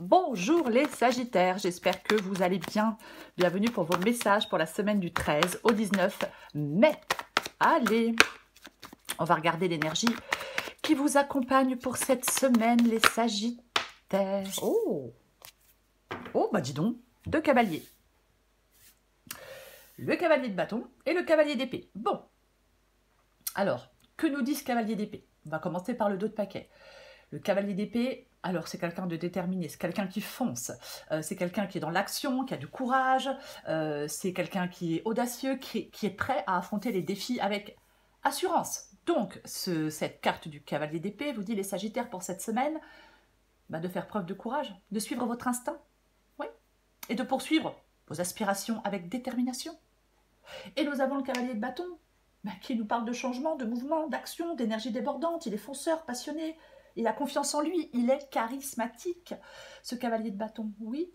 Bonjour les Sagittaires, j'espère que vous allez bien. Bienvenue pour vos messages pour la semaine du 13 au 19 mai. Allez, on va regarder l'énergie qui vous accompagne pour cette semaine, les Sagittaires. Oh, bah dis donc, deux cavaliers. Le cavalier de bâton et le cavalier d'épée. Bon, alors, que nous dit ce cavalier d'épée? On va commencer par le dos de paquet. Le cavalier d'épée, alors c'est quelqu'un de déterminé, c'est quelqu'un qui fonce, c'est quelqu'un qui est dans l'action, qui a du courage, c'est quelqu'un qui est audacieux, qui est prêt à affronter les défis avec assurance. Donc, cette carte du cavalier d'épée vous dit, les Sagittaires, pour cette semaine, de faire preuve de courage, de suivre votre instinct, oui, et de poursuivre vos aspirations avec détermination. Et nous avons le cavalier de bâton, qui nous parle de changement, de mouvement, d'action, d'énergie débordante. Il est fonceur, passionné, il a confiance en lui, il est charismatique, ce cavalier de bâton, oui.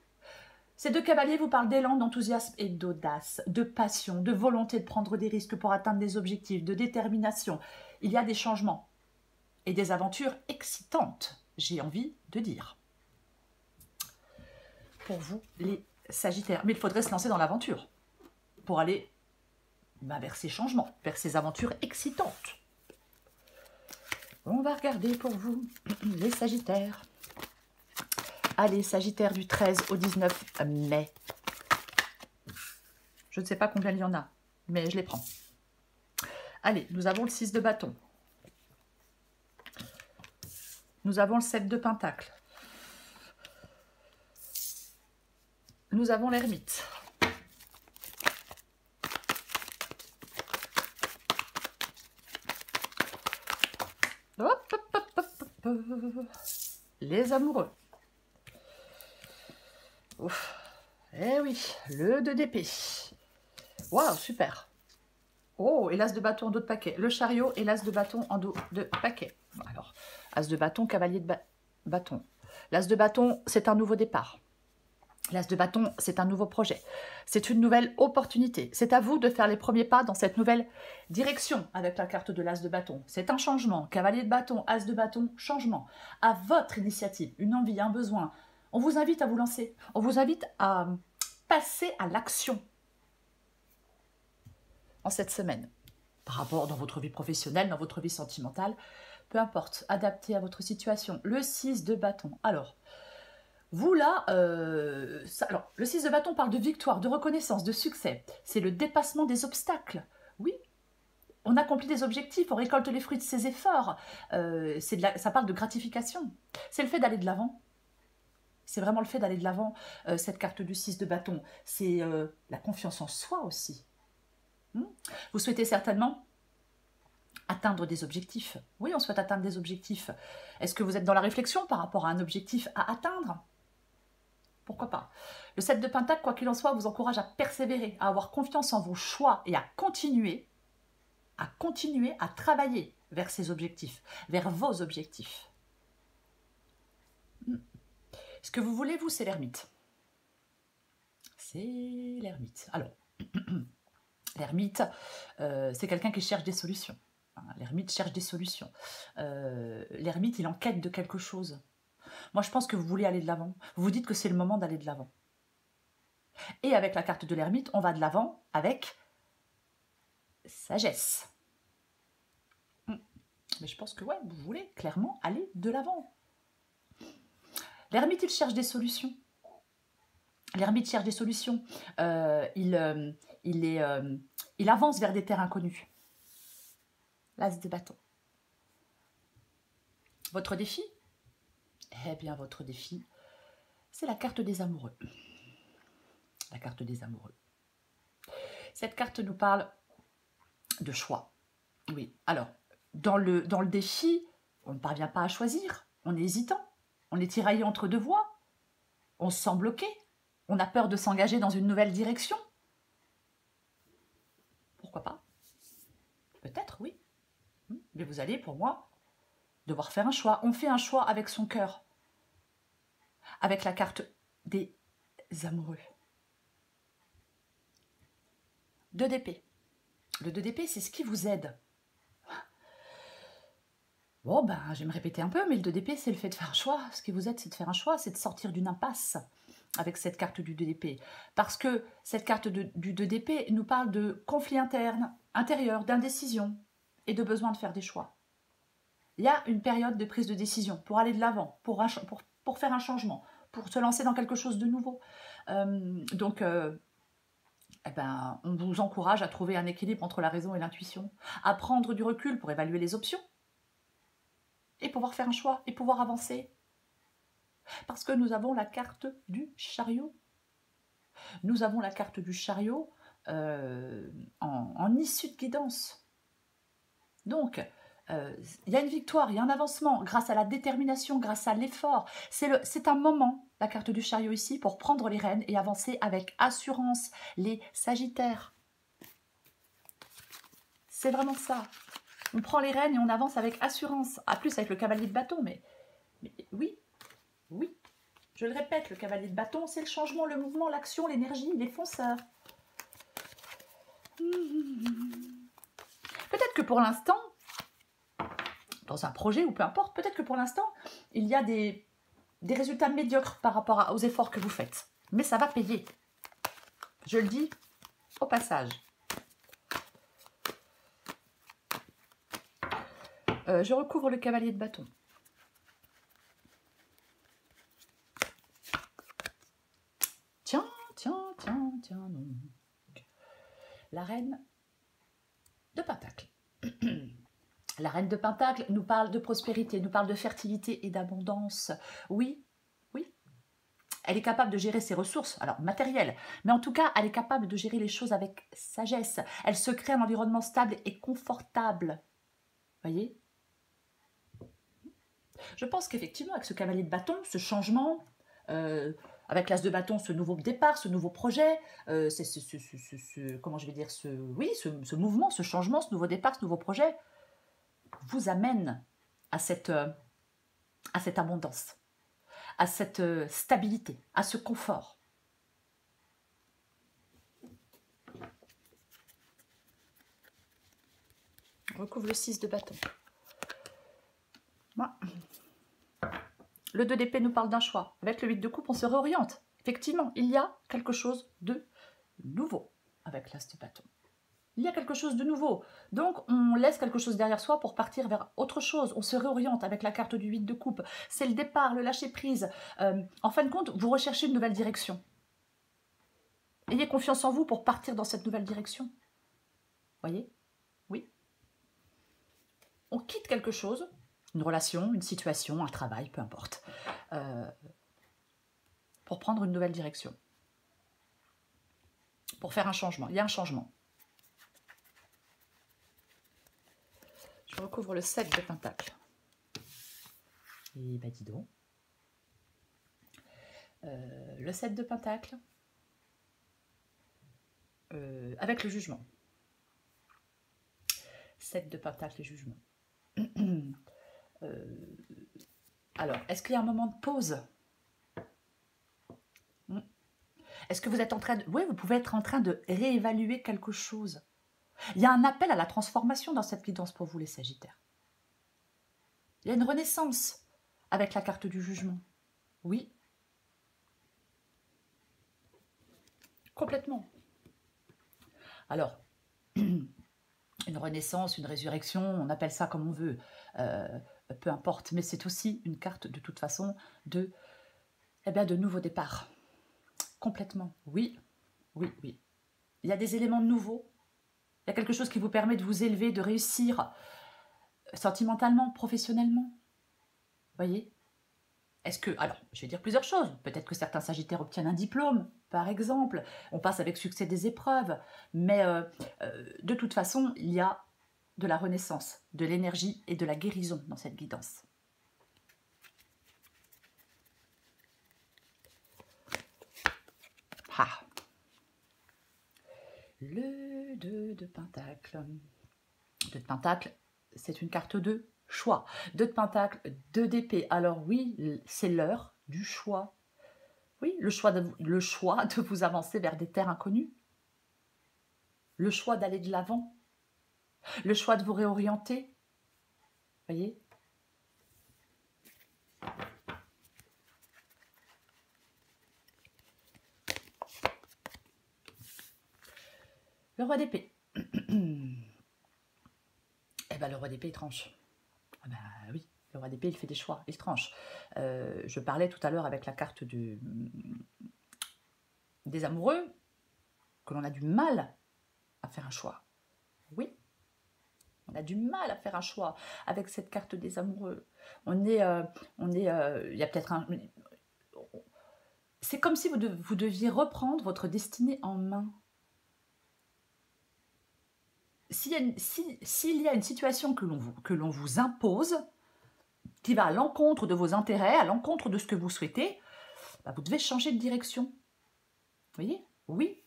Ces deux cavaliers vous parlent d'élan, d'enthousiasme et d'audace, de passion, de volonté de prendre des risques pour atteindre des objectifs, de détermination. Il y a des changements et des aventures excitantes, j'ai envie de dire. Pour vous, les Sagittaires. Mais il faudrait se lancer dans l'aventure pour aller vers ces changements, vers ces aventures excitantes. On va regarder pour vous, les Sagittaires. Allez, Sagittaire du 13 au 19 mai. Je ne sais pas combien il y en a, mais je les prends. Allez, nous avons le 6 de bâton. Nous avons le 7 de pentacle. Nous avons l'ermite. Hop, hop, hop, hop, hop. Les amoureux. Ouf. Eh oui, le 2 d'épée. Waouh, super. Oh, et l'as de bâton en dos de paquet. Le chariot et l'as de bâton en dos de paquet. Alors, as de bâton, cavalier de bâton. L'as de bâton, c'est un nouveau départ. L'as de bâton, c'est un nouveau projet. C'est une nouvelle opportunité. C'est à vous de faire les premiers pas dans cette nouvelle direction avec la carte de l'as de bâton. C'est un changement. Cavalier de bâton, as de bâton, changement. À votre initiative, une envie, un besoin. On vous invite à vous lancer. On vous invite à passer à l'action en cette semaine. Par rapport dans votre vie professionnelle, dans votre vie sentimentale, peu importe, adapté à votre situation. Le 6 de bâton. Alors, vous là, le 6 de bâton parle de victoire, de reconnaissance, de succès. C'est le dépassement des obstacles. Oui, on accomplit des objectifs, on récolte les fruits de ses efforts. Ça parle de gratification. C'est le fait d'aller de l'avant. C'est vraiment le fait d'aller de l'avant, cette carte du 6 de bâton. C'est la confiance en soi aussi. Vous souhaitez certainement atteindre des objectifs. Oui, on souhaite atteindre des objectifs. Est-ce que vous êtes dans la réflexion par rapport à un objectif à atteindre ? Pourquoi pas? Le 7 de pentacle, quoi qu'il en soit, vous encourage à persévérer, à avoir confiance en vos choix et à continuer à travailler vers ces objectifs, vers vos objectifs. Ce que vous voulez, vous, c'est l'ermite. C'est l'ermite. Alors, l'ermite, c'est quelqu'un qui cherche des solutions. L'ermite cherche des solutions. L'ermite, il est en quête de quelque chose. Moi, je pense que vous voulez aller de l'avant. Vous vous dites que c'est le moment d'aller de l'avant. Et avec la carte de l'ermite, on va de l'avant avec sagesse. Mais je pense que ouais, vous voulez clairement aller de l'avant. L'ermite, il cherche des solutions. L'ermite cherche des solutions. Il avance vers des terres inconnues. L'as de bâton. Votre défi? Eh bien, votre défi, c'est la carte des amoureux. La carte des amoureux. Cette carte nous parle de choix. Oui, alors, dans le défi, on ne parvient pas à choisir. On est hésitant. On est tiraillé entre deux voies. On se sent bloqué. On a peur de s'engager dans une nouvelle direction. Pourquoi pas? Peut-être, oui. Mais vous allez, pour moi, devoir faire un choix. On fait un choix avec son cœur. Avec la carte des amoureux. 2 d'épée. Le 2 d'épée, c'est ce qui vous aide. Bon, ben, je vais me répéter un peu, mais le 2 d'épée, c'est le fait de faire un choix. Ce qui vous aide, c'est de faire un choix, c'est de sortir d'une impasse avec cette carte du 2 d'épée. Parce que cette carte du 2 d'épée nous parle de conflit intérieur, d'indécision et de besoin de faire des choix. Il y a une période de prise de décision pour aller de l'avant, pour faire un changement, pour se lancer dans quelque chose de nouveau. Donc, eh ben, on vous encourage à trouver un équilibre entre la raison et l'intuition, à prendre du recul pour évaluer les options et pouvoir faire un choix et pouvoir avancer. Parce que nous avons la carte du chariot. Nous avons la carte du chariot en issue de guidance. Donc, il y a une victoire, il y a un avancement grâce à la détermination, grâce à l'effort. C'est un moment, la carte du chariot ici, pour prendre les rênes et avancer avec assurance. Les Sagittaires. C'est vraiment ça. On prend les rênes et on avance avec assurance. À plus avec le cavalier de bâton, mais oui, oui. Je le répète, le cavalier de bâton, c'est le changement, le mouvement, l'action, l'énergie, les fonceurs. Peut-être que pour l'instant, dans un projet ou peu importe, peut-être que pour l'instant, il y a des résultats médiocres par rapport aux efforts que vous faites. Mais ça va payer. Je le dis au passage. Je recouvre le cavalier de bâton. Tiens, non. La reine de Pentacle. La reine de Pentacle nous parle de prospérité, nous parle de fertilité et d'abondance. Oui, oui. Elle est capable de gérer ses ressources, alors matérielles, mais en tout cas, elle est capable de gérer les choses avec sagesse. Elle se crée un environnement stable et confortable. Voyez ? Je pense qu'effectivement, avec ce cavalier de bâton, ce changement, avec l'as de bâton, ce nouveau départ, ce nouveau projet, comment je vais dire, ce mouvement, ce changement, ce nouveau départ, ce nouveau projet, vous amène à cette abondance, à cette stabilité, à ce confort. On recouvre le 6 de bâton. Voilà. Le 2 d'épée nous parle d'un choix. Avec le 8 de coupe, on se réoriente. Effectivement, il y a quelque chose de nouveau avec l'as de bâton. Il y a quelque chose de nouveau. Donc, on laisse quelque chose derrière soi pour partir vers autre chose. On se réoriente avec la carte du 8 de coupe. C'est le départ, le lâcher-prise. En fin de compte, vous recherchez une nouvelle direction. Ayez confiance en vous pour partir dans cette nouvelle direction. Voyez ? Oui. On quitte quelque chose, une relation, une situation, un travail, peu importe, pour prendre une nouvelle direction. Pour faire un changement. Il y a un changement. Je recouvre le 7 de Pentacle. Et bah dis donc. Le 7 de Pentacle. Avec le jugement. 7 de Pentacle et jugement. Alors, est-ce qu'il y a un moment de pause? Est-ce que vous êtes en train de... Oui, vous pouvez être en train de réévaluer quelque chose. Il y a un appel à la transformation dans cette guidance pour vous, les Sagittaires. Il y a une renaissance avec la carte du jugement. Oui. Complètement. Alors, une renaissance, une résurrection, on appelle ça comme on veut, peu importe, mais c'est aussi une carte de toute façon de nouveau départ. Complètement, oui, oui, oui. Il y a des éléments nouveaux, il y a quelque chose qui vous permet de vous élever, de réussir sentimentalement, professionnellement. Voyez ? Est-ce que, alors, je vais dire plusieurs choses. Peut-être que certains Sagittaires obtiennent un diplôme, par exemple. On passe avec succès des épreuves. Mais de toute façon, il y a de la renaissance, de l'énergie et de la guérison dans cette guidance. Ah. Le 2 de Pentacle. 2 de Pentacle, c'est une carte de choix. 2 de Pentacle, 2 d'épée. Alors oui, c'est l'heure du choix. Oui, le choix de vous avancer vers des terres inconnues. Le choix d'aller de l'avant. Le choix de vous réorienter. Voyez ? Le roi d'épée. Eh ben, le roi d'épée, il tranche. Ah ben oui, le roi d'épée, il fait des choix, il tranche. Je parlais tout à l'heure avec la carte des amoureux, que l'on a du mal à faire un choix. Oui, on a du mal à faire un choix avec cette carte des amoureux. Il y a peut-être un... C'est comme si vous deviez reprendre votre destinée en main. S'il y a une situation que l'on vous impose, qui va à l'encontre de vos intérêts, à l'encontre de ce que vous souhaitez, bah vous devez changer de direction. Vous voyez? Oui.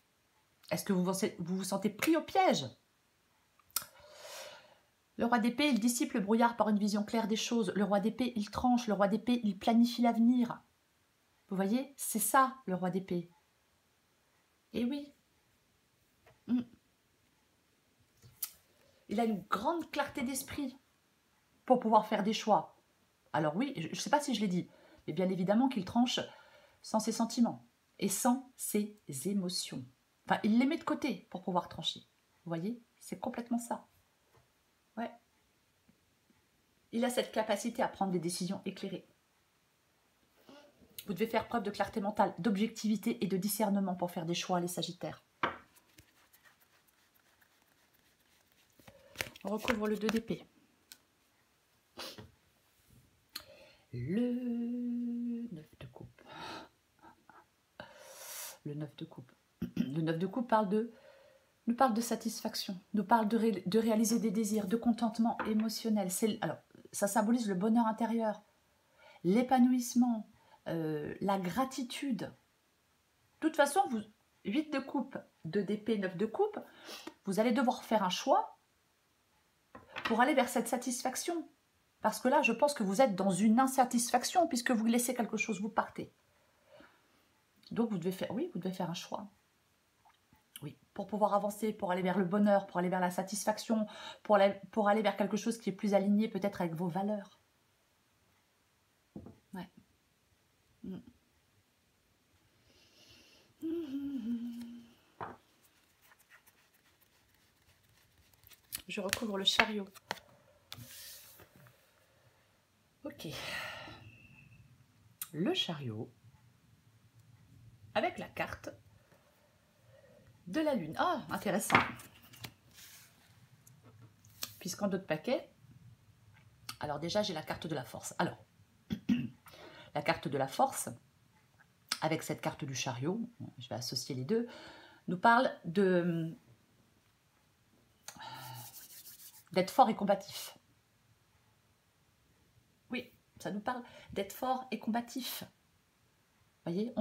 Est-ce que vous vous sentez pris au piège? Le roi d'épée, il dissipe le brouillard par une vision claire des choses. Le roi d'épée, il tranche. Le roi d'épée, il planifie l'avenir. Vous voyez? C'est ça, le roi d'épée. Et oui. Il a une grande clarté d'esprit pour pouvoir faire des choix. Alors oui, je ne sais pas si je l'ai dit, mais bien évidemment qu'il tranche sans ses sentiments et sans ses émotions. Enfin, il les met de côté pour pouvoir trancher. Vous voyez? C'est complètement ça. Ouais. Il a cette capacité à prendre des décisions éclairées. Vous devez faire preuve de clarté mentale, d'objectivité et de discernement pour faire des choix, les Sagittaires. On recouvre le 2 d'épée. Le 9 de coupe. Le 9 de coupe. Le 9 de coupe nous parle de satisfaction, nous parle de réaliser des désirs, de contentement émotionnel. Alors, ça symbolise le bonheur intérieur, l'épanouissement, la gratitude. De toute façon, 8 de coupe, 2 d'épée, 9 de coupe, vous allez devoir faire un choix pour aller vers cette satisfaction. Parce que là, je pense que vous êtes dans une insatisfaction puisque vous laissez quelque chose, vous partez. Donc, vous devez faire un choix. Oui, pour pouvoir avancer, pour aller vers le bonheur, pour aller vers la satisfaction, pour aller vers quelque chose qui est plus aligné peut-être avec vos valeurs. Ouais. Je recouvre le chariot. Ok. Le chariot avec la carte de la lune. Ah, intéressant. Puisqu'en d'autres paquets, alors déjà j'ai la carte de la force. Alors, la carte de la force, avec cette carte du chariot, je vais associer les deux, nous parle d'être fort et combatif. Oui, ça nous parle d'être fort et combatif. Vous voyez,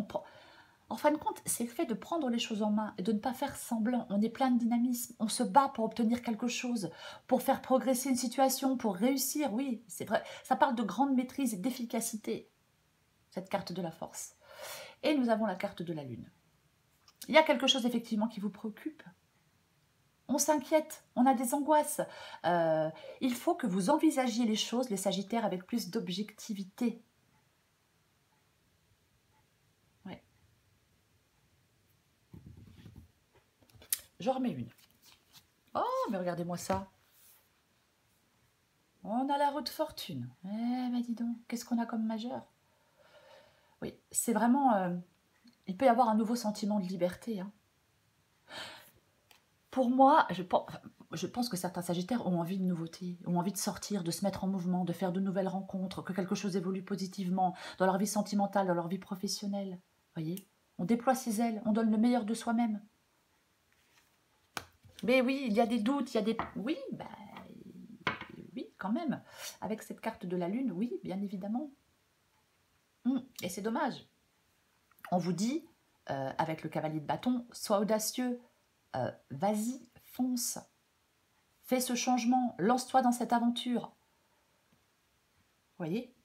en fin de compte, c'est le fait de prendre les choses en main et de ne pas faire semblant. On est plein de dynamisme, on se bat pour obtenir quelque chose, pour faire progresser une situation, pour réussir. Oui, c'est vrai. Ça parle de grande maîtrise et d'efficacité, cette carte de la force. Et nous avons la carte de la lune. Il y a quelque chose effectivement qui vous préoccupe. On s'inquiète, on a des angoisses. Il faut que vous envisagiez les choses, les Sagittaires, avec plus d'objectivité. Ouais. J'en remets une. Oh, mais regardez-moi ça. On a la roue de fortune. Eh ben dis donc, qu'est-ce qu'on a comme majeur? Oui, c'est vraiment... il peut y avoir un nouveau sentiment de liberté. Hein. Pour moi, je pense que certains Sagittaires ont envie de nouveautés, ont envie de sortir, de se mettre en mouvement, de faire de nouvelles rencontres, que quelque chose évolue positivement dans leur vie sentimentale, dans leur vie professionnelle. Vous voyez? On déploie ses ailes, on donne le meilleur de soi-même. Mais oui, il y a des doutes, il y a des... Oui, oui, quand même. Avec cette carte de la lune, oui, bien évidemment. Et c'est dommage. On vous dit, avec le cavalier de bâton, sois audacieux, vas-y, fonce, fais ce changement, lance-toi dans cette aventure. Vous voyez?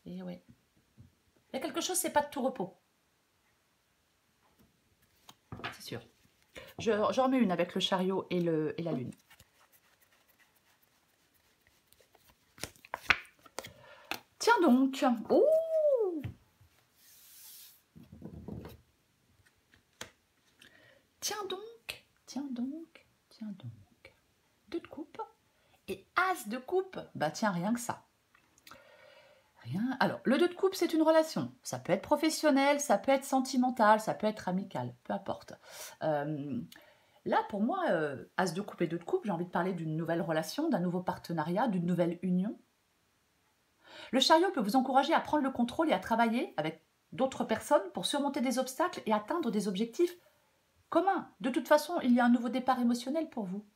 Et ouais. Il y a quelque chose, c'est pas de tout repos. C'est sûr. J'en remets une avec le chariot et la lune. Tiens donc. Oh! Tiens donc, tiens donc, tiens donc. 2 de coupe et As de coupe. Bah tiens, rien que ça. Rien. Alors, le 2 de coupe, c'est une relation. Ça peut être professionnel, ça peut être sentimental, ça peut être amical, peu importe. Là, pour moi, As de coupe et 2 de coupe, j'ai envie de parler d'une nouvelle relation, d'un nouveau partenariat, d'une nouvelle union. Le chariot peut vous encourager à prendre le contrôle et à travailler avec d'autres personnes pour surmonter des obstacles et atteindre des objectifs communs. De toute façon, il y a un nouveau départ émotionnel pour vous,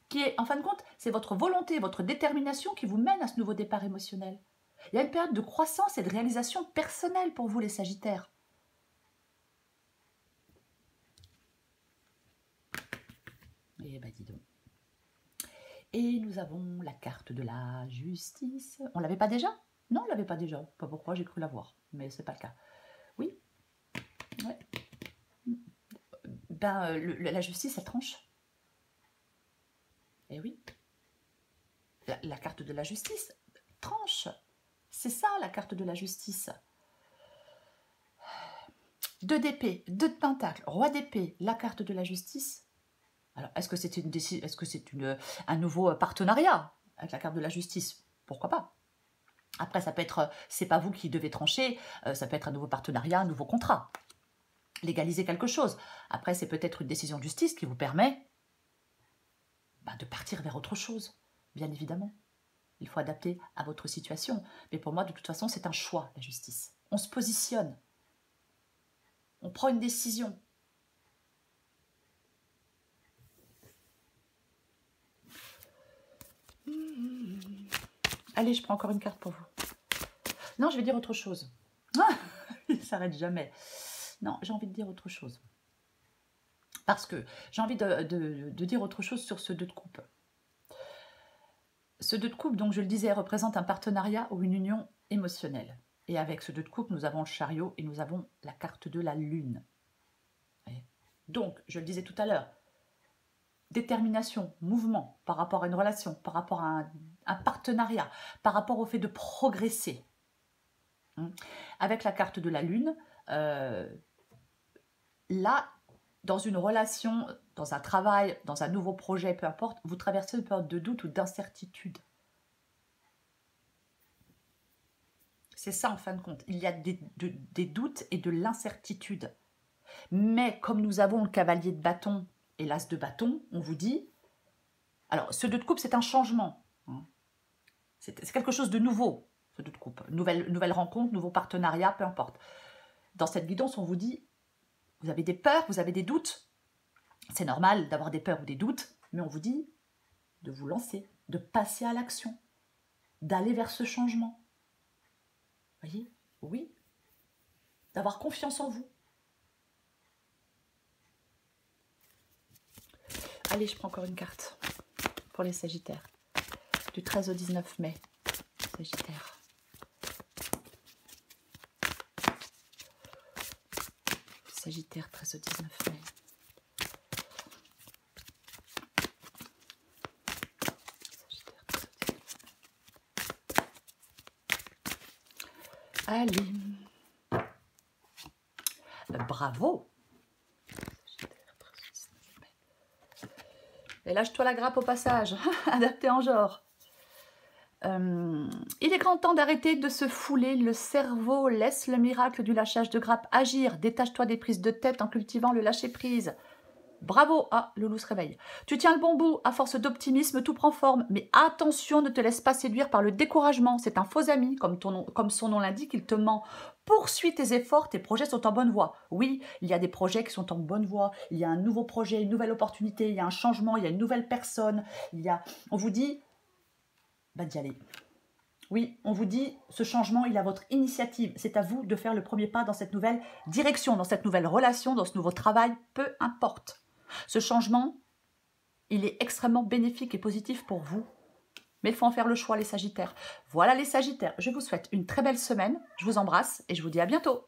qui est, en fin de compte, c'est votre volonté, votre détermination qui vous mène à ce nouveau départ émotionnel. Il y a une période de croissance et de réalisation personnelle pour vous, les Sagittaires. Eh ben, dis donc. Et nous avons la carte de la justice. On l'avait pas déjà? Non, on l'avait pas déjà. Pas pourquoi, j'ai cru l'avoir, mais c'est pas le cas. Oui. Ouais. Ben, la justice, elle tranche. Eh oui. La carte de la justice tranche. C'est ça, la carte de la justice. 2 d'épée, 2 de pentacle, roi d'épée, la carte de la justice. Alors, est-ce que c'est un nouveau partenariat avec la carte de la justice? Pourquoi pas? Après, ça peut être, c'est pas vous qui devez trancher, ça peut être un nouveau partenariat, un nouveau contrat. Légaliser quelque chose. Après, c'est peut-être une décision de justice qui vous permet de partir vers autre chose, bien évidemment. Il faut adapter à votre situation. Mais pour moi, de toute façon, c'est un choix, la justice. On se positionne. On prend une décision. Allez, je prends encore une carte pour vous. Non, je vais dire autre chose. Il ne s'arrête jamais. Non, j'ai envie de dire autre chose. Parce que j'ai envie de dire autre chose sur ce 2 de coupe. Ce 2 de coupe, donc je le disais, représente un partenariat ou une union émotionnelle. Et avec ce 2 de coupe, nous avons le chariot et nous avons la carte de la lune. Donc, je le disais tout à l'heure, détermination, mouvement par rapport à une relation, par rapport à un partenariat, par rapport au fait de progresser. Avec la carte de la lune, là, dans une relation, dans un travail, dans un nouveau projet, peu importe, vous traversez une période de doute ou d'incertitude. C'est ça en fin de compte. Il y a des doutes et de l'incertitude. Mais comme nous avons le cavalier de bâton et l'as de bâton, on vous dit... Alors, ce 2 de coupe, c'est un changement. C'est quelque chose de nouveau, ce 2 de coupe. Nouvelle rencontre, nouveau partenariat, peu importe. Dans cette guidance, on vous dit... Vous avez des peurs, vous avez des doutes. C'est normal d'avoir des peurs ou des doutes, mais on vous dit de vous lancer, de passer à l'action, d'aller vers ce changement. Vous voyez? Oui. D'avoir confiance en vous. Allez, je prends encore une carte pour les Sagittaires. Du 13 au 19 mai. Sagittaire. Sagittaire, 13 au 19 mai. Sagittaire, 13 au 19 mai. Allez. Bravo. Sagittaire, 13 au 19 mai. Et lâche-toi la grappe au passage. Adapté en genre. Il est grand temps d'arrêter de se fouler le cerveau. Laisse le miracle du lâchage de grappe agir. Détache-toi des prises de tête en cultivant le lâcher-prise. Bravo. Ah, le loup se réveille. Tu tiens le bon bout. À force d'optimisme, tout prend forme. Mais attention, ne te laisse pas séduire par le découragement. C'est un faux ami. Comme son nom l'indique, il te ment. Poursuis tes efforts. Tes projets sont en bonne voie. Oui, il y a des projets qui sont en bonne voie. Il y a un nouveau projet, une nouvelle opportunité. Il y a un changement. Il y a une nouvelle personne. On vous dit... d'y aller. Oui, on vous dit, ce changement, il a votre initiative. C'est à vous de faire le premier pas dans cette nouvelle direction, dans cette nouvelle relation, dans ce nouveau travail, peu importe. Ce changement, il est extrêmement bénéfique et positif pour vous. Mais il faut en faire le choix, les Sagittaires. Voilà les Sagittaires. Je vous souhaite une très belle semaine. Je vous embrasse et je vous dis à bientôt.